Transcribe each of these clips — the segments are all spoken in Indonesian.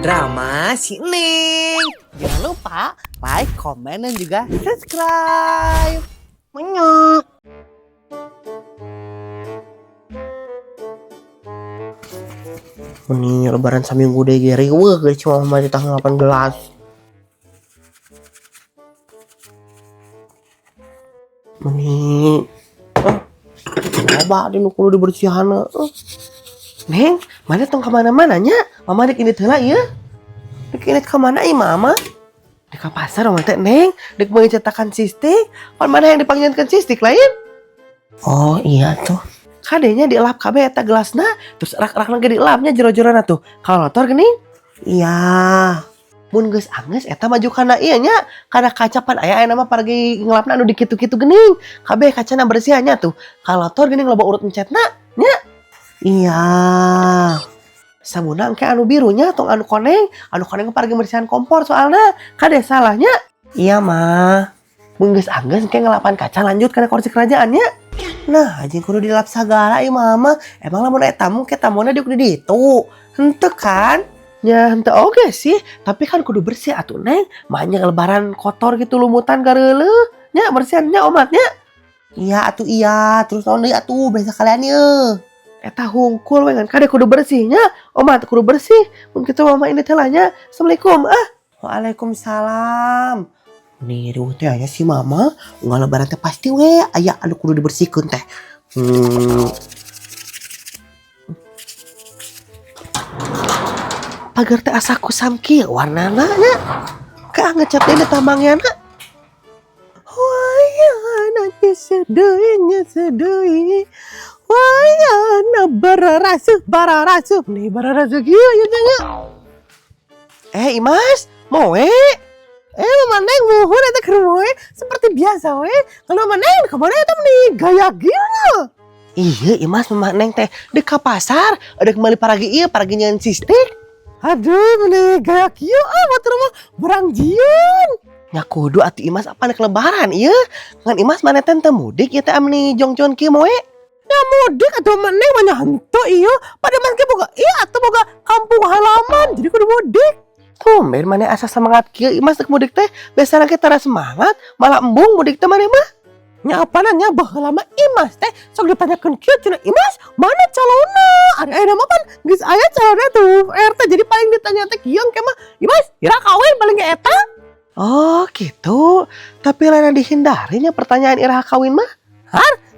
Drama si Neng. Jangan lupa like, komen, dan juga subscribe. Menyok. Ini lebaran saminggu deh geri. Wah, cuma masih tanggal 18. Ini coba di kudu dibersihan. Neng, mana tong kemana-mana nya? Mama dek ini telah ya? Dek ini kemana mama? Dek ke pasar mama teh Neng. Dek mau cetakan sistik. Pan mana yang dipanggilkan sistik lain? Oh iya tuh. Kadenya di lap kabeh eta gelasna. Terus rak-rak lagi di lapnya jero-jerona tuh. Kalau motor gini? Iya. Mun geus anggeus eta maju kana ieu nya. Kada kacapan aya nama pargi ngelapna anu di kitu-kitu geuning. Kabeh kacana bersihnya tuh. Kalau motor geuning loba urut mencetna nya. Iya. Sabuna engke anu birunya tong anu koneng pargi bersihan kompor soalna kade salahnya. Iya mah. Mun geus anggeus engke ngelapan kaca lanjut kana kursi kerajaannya. Nah, anjing kudu dilap sagala ieu mama. Emang lamun eta tamu ke tamuna di kudu ditu. Henteu kan? Ya henteu oge sih, tapi kan kudu bersih atuh Neng. Mahnya lebaran kotor gitu lumutan gareuleuh. Nya bersihannya omatnya. Iya atuh iya, terus naon deui atuh biasa kalian ieu. Eta hungkul we ngan kade kudu bersihnya. Omat kudu bersih. Mun kitu mama ini teh lahnya. Assalamualaikum. Waalaikumsalam. Nih riuh teh aya si mama. Enggak lebaran teh pasti we aya anu kudu dibersihkeun teh. Pagar teh asa kusam kieu warnana nya. Ka ngecat deui tambangna. Wayana sedeuy. Wayana bararasuh. Nih bararasuh kieu aya nya. Imas, moe. Mama Neng muhun eta keur moe seperti biasa we. Kalau Mama Neng kemana eta meni gaya gila. Iya, Imas Mama Neng teh dek ka pasar, ada kembali paragi ieu, paragi nyeun sistik. Aduh, meni gaya kieu batur mah barang jieun. Nya kudu atuh Imas apa nek lebaran ieu. Ngan Imas mana teh teu mudik ieu teh meni jongjon kieu moe. Ya mudik atuh Mama Neng mah nya henteu ieu. Pada mas ge boga ieu atuh boga kampung halaman, jadi kudu mudik. Tumben mana asa semangat kieu Imas tek mudik teh. Biasana kita tara semangat, malah embung mudik teh maneh mah. Nya apana nya baheula mah Imas teh sok ditanyakeun kieu cenah Imas, mana calonna? Ada nama pan geus aya calonna tuh. RT jadi paling ditanya teh kieu engke mah Imas, ira kawin paling ge eta. Oh, gitu. Tapi lain dihindari nya pertanyaan ira kawin mah.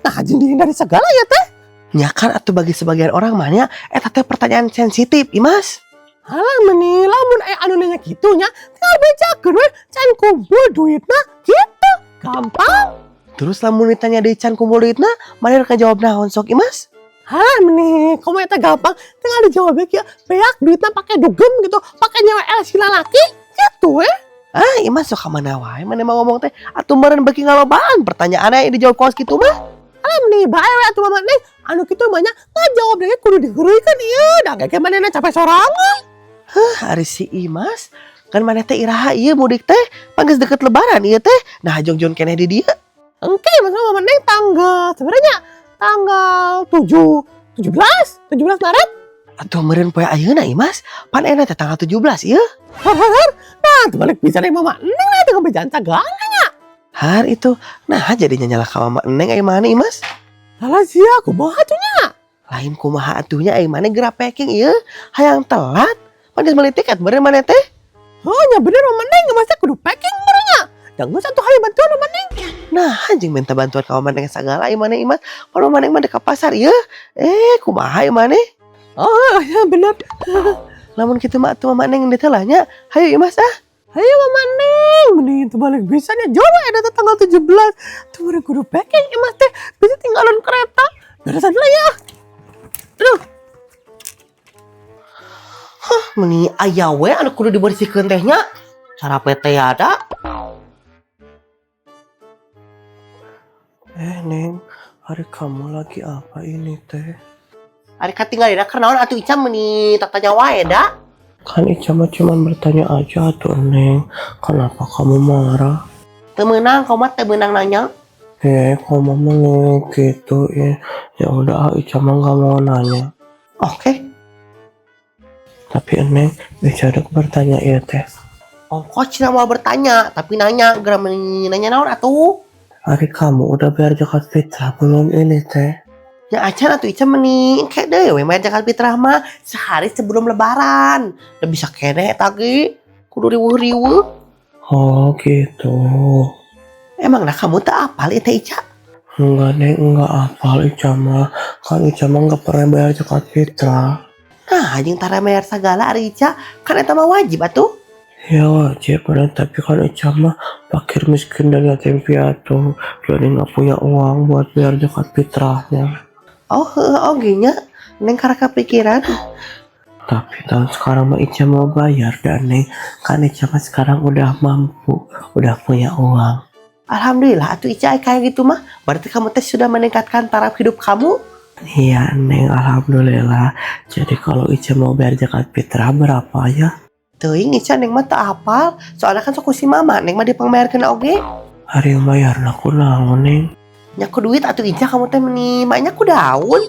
Nah jeung dihindari segala ya teh. Nya kan atuh bagi sebagian orang mah nya eta teh pertanyaan sensitif Imas. Halah meni lamun anu nanya kitu nya tinggal bejakeun we can kumpul duitna kitu gampang. Terus lamun ditanya deui can kumpul duitna maneh rek jawab naon sok Imas? Halah meni komo eta gampang tinggal dijawab kieu beak duitna pake dugem gitu pake nyawa si lalaki kitu we. Imas sok ka mana wae maneh mah ngomong teh atuh meureun beuki ngalobaan pertanyaanna dijawab kos kitu mah. Halah meni bae we atuh Mama Neng anu kitu mah nya ngajawab deui kudu diheureukeun ieu da ge manehna capek sorangan. Ari si Imas kan maneh teh iraha ieu mudik teh panggeus deket lebaran ieu teh nah jongjon keneh di dieu. Engke Mas Mama Neng tanggal sebenarnya tanggal 17 Maret. Atuh meureun poe ayeuna Imas pan enak teh tanggal 17 ieu. Nah teu balik bisa deui Mama Neng teh kebejan sagala nya. Har itu nah jadinya nyalah ka Mama Neng aya mana Imas? Salah sia kumaha atuh nya? Lain kumaha atuh nya aya mana geura packing ieu hayang telat. Pan meuli tiket beureun maneh teh. Oh nya bener Mama Neng masa kudu packing beureun nya. Jangan satu hari bantuan Mama Neng. Nah anjing minta bantuan ka Mama Neng sagala ieu maneh Imas. Pan Mama Neng mah dek ka pasar ieu. Kumaha ieu maneh? Oh ya bener. Lamun kitu mah atuh Mama Neng teh lah nya. Hayu Imas Hayu Mama Neng. Mending teu balik bisa nya jodoh eta tanggal 17. Tuh meureun kudu packing Imas teh. Bisa tinggalin kereta. Beresan lah ya. Aduh. Meni aya we anu kudu dibersihkeun teh nya. Sarape teh ada. Neng, hari kamu lagi apa ini teh? Hari katinggalin karena naon atuh Ica meni tak tanya wae da. Kan Ica mah cuman bertanya aja tuh Neng. Kenapa kamu marah? Teu meunang kamu mah teu meunang nanya. Kamu mah gitu ya. Ya udah Ica mah enggak mau nanya. Oke. Tapi Neng, bisa ada bertanya ya teh. Ongkos cina mau bertanya, tapi nanya, geram nanya naon atuh. Hari kamu udah bayar zakat fitrah belum ini teh? Ya acan atuh Ica meni, kayak deh, bayar zakat fitrah mah sehari sebelum lebaran. Udah bisa kene tadi, kudu riweuh-riweuh. Oh gitu. Emang nah kamu tak apal itu Ica? Enggak Neng, enggak apal Ica mah. Kan Ica mah enggak pernah bayar zakat fitrah. Nah, anjing tara bayar segala ari Ica, kan eta mah wajib atuh. Ya wajib bener, tapi kan Ica mah fakir miskin dan yatim piatu. Jadi nggak punya uang buat bayar zakat fitrahnya. Oh, nya, Neng karena kepikiran. Tapi tahun sekarang mah Ica mau bayar dan Neng. Kan Ica mah sekarang udah mampu, udah punya uang. Alhamdulillah atuh Ica kayak gitu mah. Berarti kamu teh sudah meningkatkan taraf hidup kamu. Iya Neng, alhamdulillah. Jadi kalau Ica mau bayar zakat fitrah berapa ya? Teuing Ica Neng mah teu apal. Soalnya kan sok si mama Neng mah dipangbayarkeun oge. Hari bayar aku naon Neng. Nyaku duit atuh Ica kamu teh meni banyak ku daun.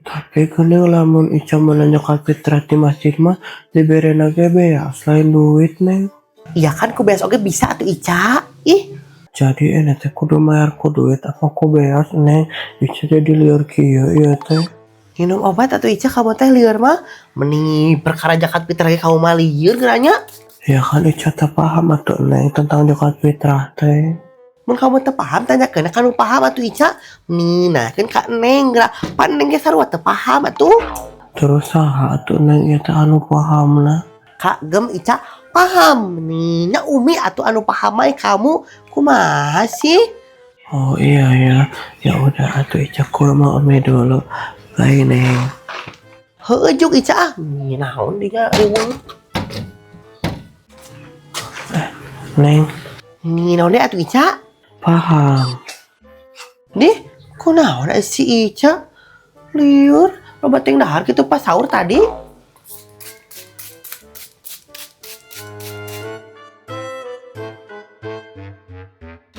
Tapi kan Neng lamun Ica menanya zakat fitrah di masjid mah diberi nage ya selain duit Neng. Iya kan ku beas oge bisa atuh Ica. Ih, Jadi ini teh kudu bayar ku duit apa ku beas Neng. Ica jadi liur kieu ieu teh. minum obat atuh Ica kamu teh lieur mah. Meni perkara zakat fitrah ge kamu mah lieur geuranya. Ya kan Ica tak paham atuh Neng tentang zakat fitrah teh. Mun kamu teu paham tanyakeun kan nu paham atuh Ica. Nih nah kan ka Neng geura. Pan Neng ge sarua teu paham atuh. Terus saha atuh Neng ieu teh anu pahamna? Kagem Ica paham nih. Nya Umi atuh anu paham mah kamu kumaha sih? Oh iya ya. Ya udah atuh Ica ke rumah Umi dulu. Bye Neng. Heueuh juk Ica ah. Nih naon dinya riweuh. Neng Nih naon deh atuh Ica? paham. Nih, kunaon si Ica? Liur, loba teh dahar kitu pas sahur tadi.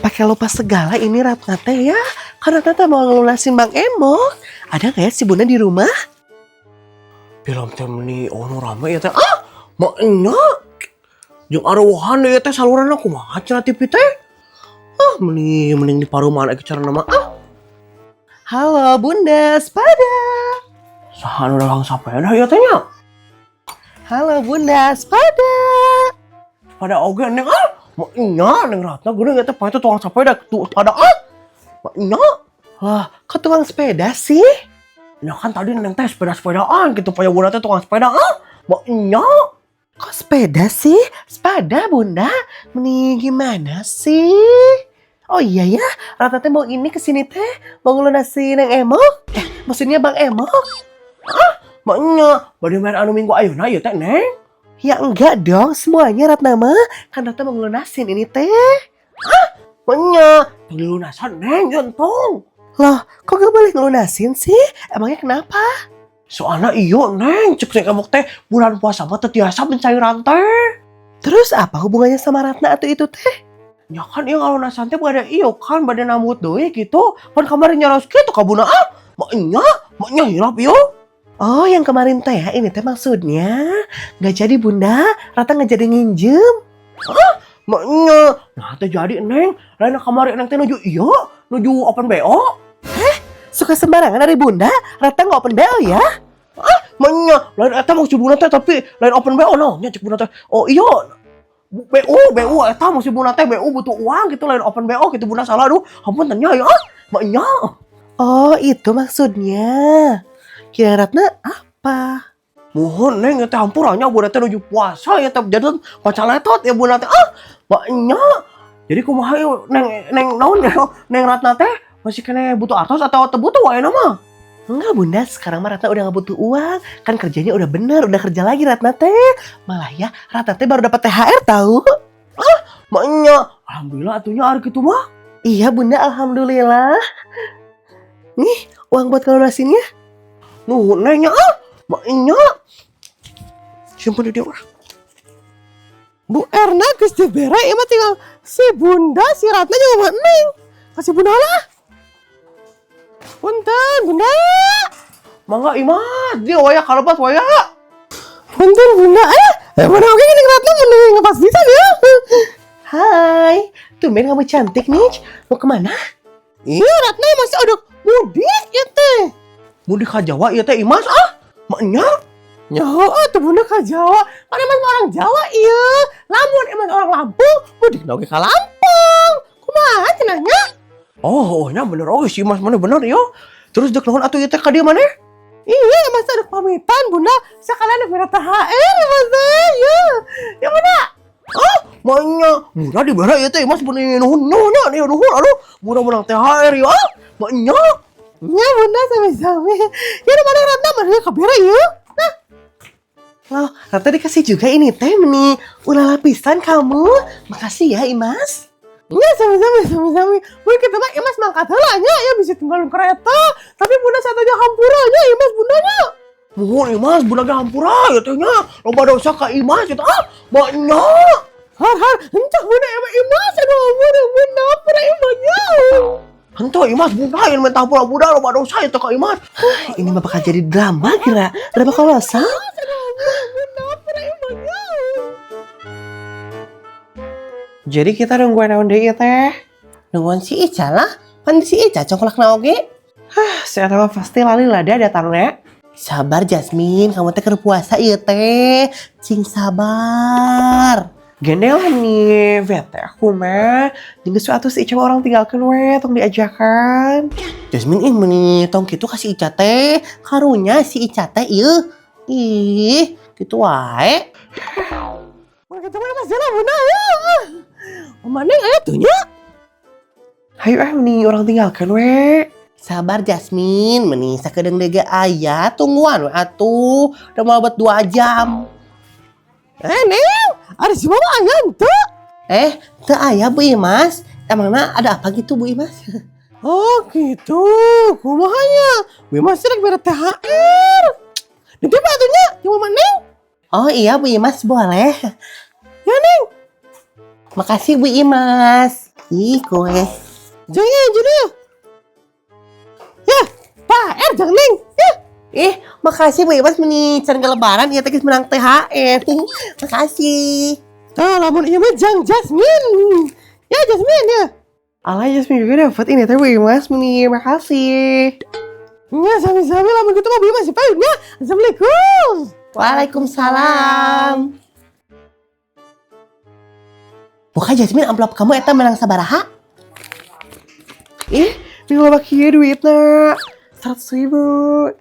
Pakai lupa segala ini Ratna teh ya. Karena tante mau ngelunasin Bang Emok. Ada nggak ya si Bunda di rumah? Film teh meni ono rame ya teh. Ah, mak enak. Jeung aruhan ya teh saluran aku mah cenah TV teh. Ah, mending di paruman ake carana mah. Ah, Halo Bunda, sepada. saha anu dalang sapeda ya teh nya. Halo Bunda, sepada. Pada oge Neng ah. Mak nya Neng Ratna geuning eta pae tukang sapeda tuh pada ah. Mak nya. Lah, kok tukang sepeda sih? Ya kan tadi Neng teh sepeda-sepedaan gitu paya guna teh tukang sepeda ah. Mak nya. Kok sepeda sih? Sepada Bunda. Mending gimana sih? Oh iya ya, Rata teh mau ini kesini teh. Mau ngelunasin Neng Emok. Maksudnya Bang Emok. Mak nya. Bade main anu minggu ayeuna ieu teh Neng. Ya enggak dong, semuanya Ratna mah. Kan Rata mau ngelunasin ini teh. Mak nya. Teu lunasan Neng jantung. Loh, kok gak boleh ngelunasin sih? Emangnya kenapa? Soalnya iyo Neng, cek saya kamu teh bulan puasa mah teu tiasa pencairan teh. Terus apa hubungannya sama Ratna atau itu teh? Ya kan iya kalau santai pada iyo kan pada nambut deui gitu. Kan kemarin nyaros kitu kabuna ah. Maknya hilap iyo. Oh, yang kemarin teh ini teh maksudnya nggak jadi Bunda, Ratna nggak jadi nginjem. Maknya, nah teh jadi Neng. Lain kemarin Neng teh nuju iyo, nuju open BO. Suka sembarangan dari Bunda, Ratna nggak open BO ya? Maknya, lain eta mau si Buna teh tapi lain open BO no, nya cek Buna teh. Oh iyo. BU eta mau si Buna teh BU butuh uang gitu lain open BO gitu Buna salah aduh. Ampun tanya ya. Maknya. Oh, itu maksudnya. Kira Ratna apa? Mohon Neng ya teh hampurannya Buna teh nuju puasa ya teh jadi pacaletot ya Buna teh maknya. Jadi kumaha ieu Neng naon ya Neng Ratna teh masih kena butuh atos atau teu butuh wae mah? Enggak Bunda, sekarang mah Ratna udah gak butuh uang. Kan kerjanya udah bener, udah kerja lagi Ratna teh. Malah ya, Ratna teh baru dapat THR tahu. Maknya, alhamdulillah atunya hari gitu mah. Iya Bunda, alhamdulillah. Nih, uang buat ngelunasinnya. Nuhun Nengnya maknya. Simpen di dia orang. Bu Erna geus dibere ieu mah tinggal si Bunda, si Ratna juga mah Neng. Kasih Bunda lah. Punten, Bunda. Mangga imah, dia waya kalebat waya. Punten bunda, mana oke ini Ratna mending ngepas bisa ya. Hai, tumben kamu cantik nih. Mau kemana? Iya Ratna masih ada mudik ya teh. Mudik ke Jawa ya teh Imas maknya. Nyaho tuh bunda ka Jawa. Kan emang orang Jawa iya. Lamun emang orang Lampung, mudik oge ka Lampung. Kumaha cenahnya? Oh, nya bener sih Mas, mana bener yo. Terus dek naon atuh ieu teh ka dieu maneh? Iya, masa ada pamitan bunda. Sekalian ada THR mas ya. Ya mana? Maknya murah dibara ieu teh Mas bener nuhun nih nuhun aduh. Murah-murah THR ya. Maknya. Ya bunda sami-sami. Ya mana Ratna mana kabere ya. Loh, Rata dikasih juga ini teh nih. Ulah lapisan kamu. Makasih ya Imas. Ya sami-sami. Mungkin kita mah Imas mangkat heula nya ya bisa tinggalin kereta. Tapi bunda satanya hampura nya Imas bundanya. Nuhun Imas, bunda ge hampura ya teh nya. Loba dosa ka Imas eta maknya. Har entah bunda emang Imas aduh bunda hampura Imasnya. Henteu Imas bunda yang minta hampura loba dosa eta ka Imas. Ini mah bakal jadi drama kira. Drama kolosal. Jadi kita nungguin naon deui teh? Nungguan si Ica lah. Pan si Ica congklak na oge. Si eta mah pasti lali lada datangnya. Sabar Jasmine, kamu teh keur puasa ieu teh. Cing sabar. Gendel nih, bete aku mah. Jeung suatu si Ica orang tinggalkeun we, tong diajakan. Jasmine meuni tong kitu ka si Ica teh. Karunya si Ica teh ieu. Ih, kitu wae. Mun kitu mah Mas jalan bunda ya. Maneng aya tuh nya. Hayu meni orang tinggalkeun we. Sabar Jasmine, meni sakedeung dege aya tungguan we atuh. Udah mau buat 2 jam. Neng, ada si mama aya teu? Teu aya Bu Imas. Emangna ada apa gitu Bu Imas? Oh gitu, kumahanya. Bu Imas rek bere THR. Di mana atunya? Di mana Neng? Oh iya Bu Imas boleh. Ya Neng. Makasih Bu Imas. Ih kue. Jangan jadi. Ya, Pak jangan Neng. Ya. Makasih Bu Imas meni can lebaran ieu teh geus menang THR. Makasih. Tah lamun ieu mah jang Jasmine. Ya Jasmine ya. Alah Jasmine juga dapat ini teh Bu Imas meni makasih. Ya sami-sami lamun kitu mah Bu Imas payun ya. Assalamualaikum. Waalaikumsalam. Buka Jasmine amplop kamu eta menang sabaraha? Ih, minggu kieu duitna 100.000.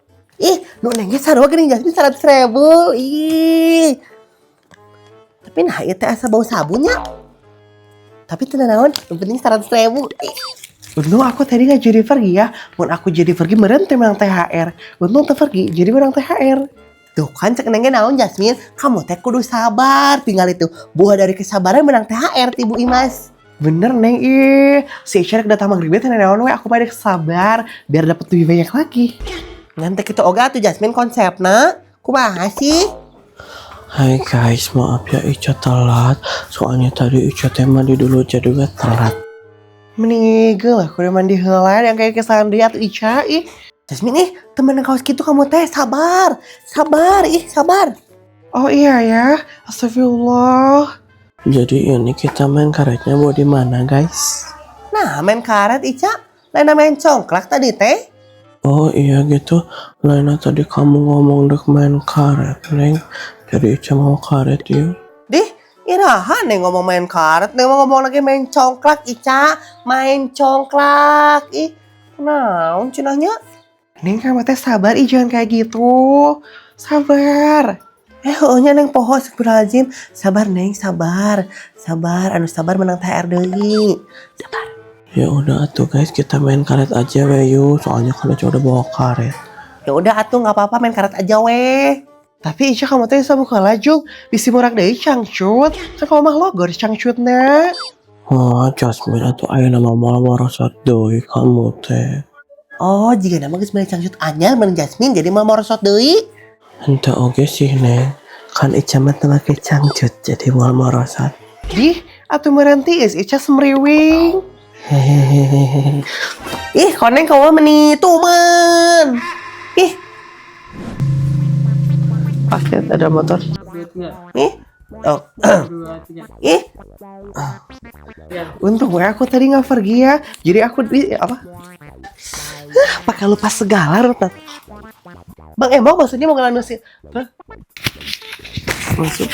Nu nengge sarua geuning Jasmine 100.000. Ih. Tapi nah ieu teh asa bau sabunnya. Tapi teu naon, yang penting 100.000. Untung aku tadi nggak jadi pergi ya. Mun aku jadi pergi meureun teh menang THR. Untung teu pergi jadi menang THR. Tuh kan cek nengge naon Jasmine, kamu teh kudu sabar. Tinggal itu buah dari kesabaran menang THR ti Bu Imas. Bener Neng, si Ica datang maghrib teh naon we aku pada sabar biar dapat lebih banyak lagi. Ngan teh kitu oga tuh Jasmine konsepna. Kumaha sih? Hai guys, maaf ya Ica telat. Soalnya tadi Ica teh mandi dulu jadi telat. Meninggal lah kudu mandi heula yang kayak kesalahan dia tuh Ica ih. Jasmine temen kaos gitu kamu teh sabar. Sabar. Oh iya ya, astagfirullah. Jadi ini kita main karetnya mau di mana guys? Nah main karet Ica, lain main congklak tadi teh. Oh iya gitu. Lainnya tadi kamu ngomong dek main karet, Neng. Jadi Ica mau karet yuk. Dih, iraha Neng ngomong main karet, Neng ngomong lagi main congklak Ica, main congklak. Ih, naon cenahnya? Neng kamu teh sabar jangan kayak gitu. Sabar. Heunya Neng poho astagfirullahaladzim. Sabar Neng, sabar. Anu sabar menang THR deui. Sabar. Ya udah atuh guys, kita main karet aja we yuk. Soalnya kan Ica udah bawa karet. Ya udah atuh enggak apa-apa main karet aja weh. Tapi Ica kamu teh sabu kalajung bisi murag deui cangcut. Kan kamu mah logor cangcutna. Oh, Jasmine atuh aya nama malam rosot deui kamu teh. Oh, jika nama geus meuli cangcut anyar menang Jasmine jadi mah morosot deui. Henteu oge sih Neng. Kan Ica mah teu make cangcut jadi moal morosot. Dih, atuh meureun tiis Ica semriwing. Hehehe. Ih, koneng kamu meni tuh men. Ih. paket ada motor. Ih, oh, ih. Untung gue aku tadi nggak pergi ya. Jadi aku di apa? Pakai lupa segala Rutat. Bang Emo maksudnya mau ngelandusin? Hah? Masuk.